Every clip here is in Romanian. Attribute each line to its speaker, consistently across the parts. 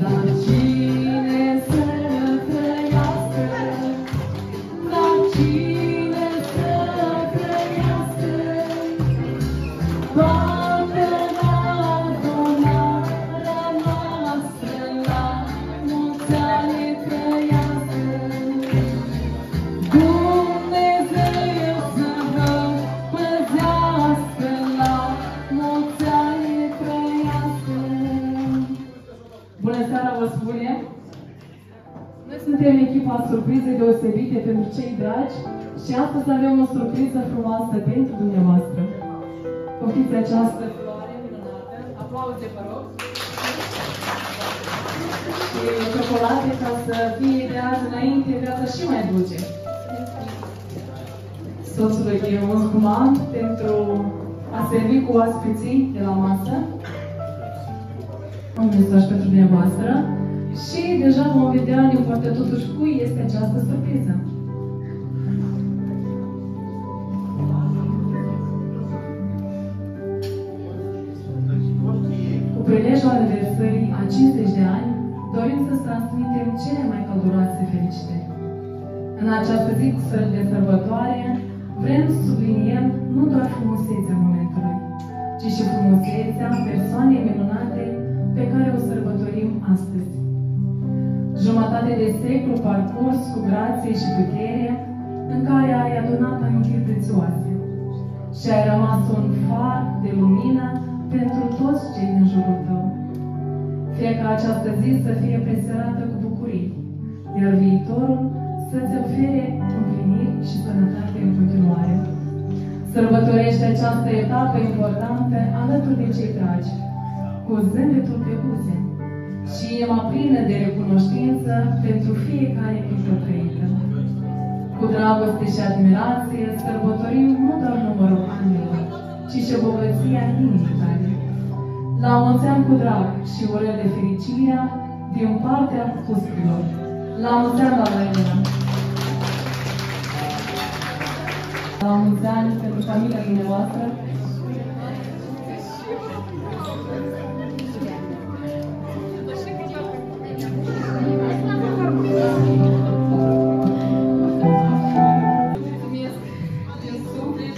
Speaker 1: Dar cine să trăiască, dar cine să trăiască, toată adunarea noastră la mulți ani trăiască. Dumnezeu să vă păzească, la mulți ani trăiască. Bună seara, vă spunem! Noi suntem echipa surprize deosebite pentru cei dragi și astăzi avem o surpriză frumoasă pentru dumneavoastră. Poftiți această floare minunată, aplauze, vă rog! Și ciocolate ca să fie de azi înainte viața și mai dulce. Soțului e un comand pentru a servi cu oaspeții de la masă. Un mesaj pentru dumneavoastră și deja vom vedea din partea totuși cui este această surpriză. Cu prilejul aniversării a 50 de ani, dorim să-ți transmitem cele mai călduroase felicitări. În această zi de sărbătoare, vrem să subliniem nu doar frumusețea momentului, ci și frumusețea persoanei minunate pe care o sărbătorim astăzi. Jumătate de secol parcurs cu grație și putere, în care ai adunat amintiri prețioase și ai rămas un far de lumină pentru toți cei din jurul tău. Fie ca această zi să fie preserată cu bucurii, iar viitorul să-ți ofere împliniri și sănătate în continuare. Sărbătorește această etapă importantă alături de cei dragi, cu zâmbetul pe buze și inima plină de recunoștință pentru fiecare clipă trăită. Cu dragoste și admirație sărbătorim nu doar numărul anilor, ci și bogăția inimii tale. La mulți ani cu drag și urări de fericirea din partea cuspilor. La mulți ani la Elena! La mulți ani pentru familia dumneavoastră. Mulțumesc din suflet.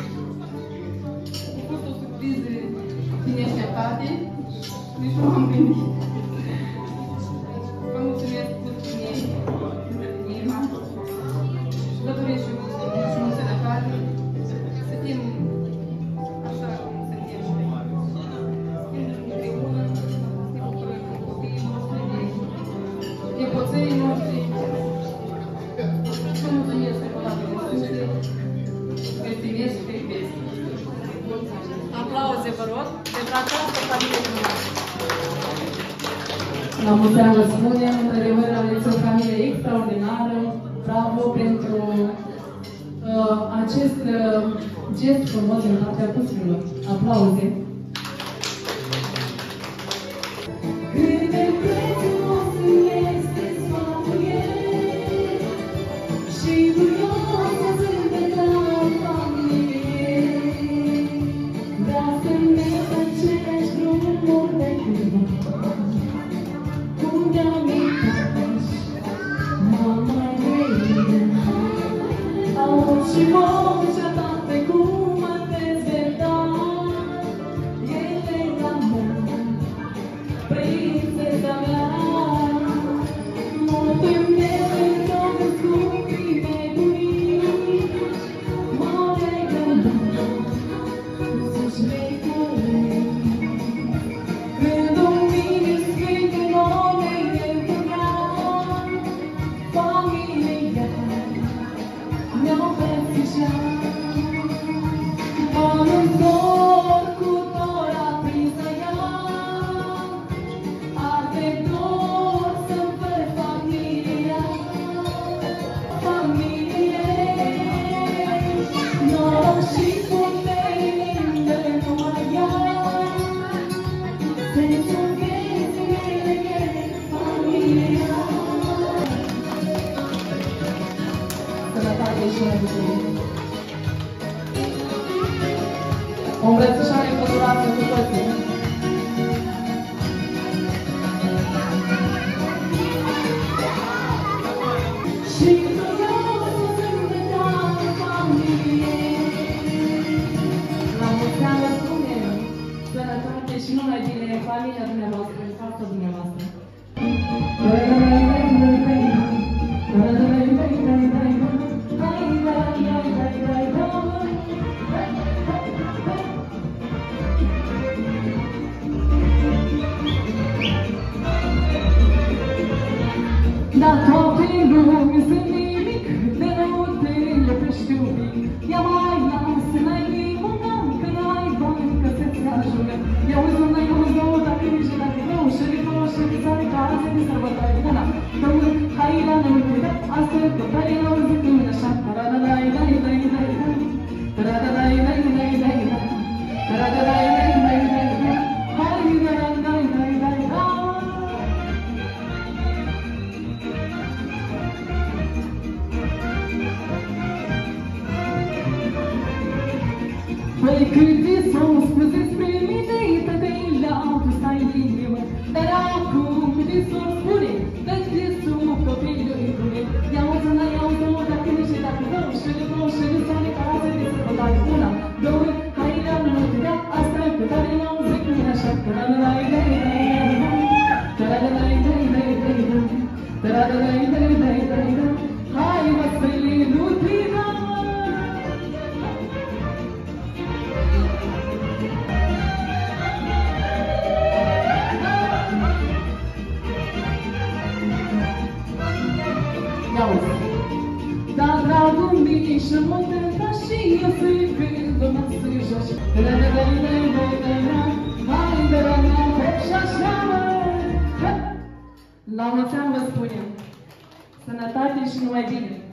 Speaker 1: A fost o surpriză din neașteptate. Nici nu m-am gândit. Vă mulțumesc mult din inima. Vă doresc și multă sănătate. Să fim așa cum suntem împreună, ne bucurăm cu copiii noștri, de poțării noștri. Vă mulțumesc pentru toate resurse, vă primesc și vă iubesc. Aplauze, vă rog, pentru această familie dumneavoastră. La mulți ani vă spunem, într-adevăr aveți o familie extraordinară. Bravo pentru acest gest frumos din partea cuspilor. Aplauze! Cât de prețios este sfatul ei și duioasă zâmbeta familiei, dar să merg aceleași drumuri de cândva, cum de-am uitat, mama ei. Și vocea ta pe cum mă dezveta, Elena mea, prințesa mea. Multe mele s-au născut prime bunici, mă legământ, să-și vei când Duminis Sfânt în omei ne punea, familia ne-au îmbrățișat. Anul dor cu dor aprinsă ea, arde dor să-mi văd familia. Familie, noroc și putere lindă numai ea, sensul vieții mele e familia. Sănătate și bucurie. O îmbrățișare călduroasă cu toții. Da toate lumii sunt nimic, de rău te iubești iubic. Ia mai lasă, n-ai limonat, că n-ai bani, că se-ți ajungă. Ia uzi una, dacă nici dacă nu, și țare case de sărbătoare. Una, două, hai la năuțire, astfel că tare la o zi când așa. Taradadai, păi câte s-au spus despre mine, tătei la altul stai în inimă. Dar acum câte s-o spune, dă-te sub copilul în lume. Ia-o-ți una, ia-o-ți-o, dacă nici și dacă nu, și de două, și de soare case de sărbătoare. Una, două, hai la năuțire, asta e că tare la o zi când așa. Hai, măsările, nu trina! Da dragul mie și mă întâmplă și eu să-i când mă să-i joci. Și așa mă! La mulți ani vă spunem, sănătate și numai bine!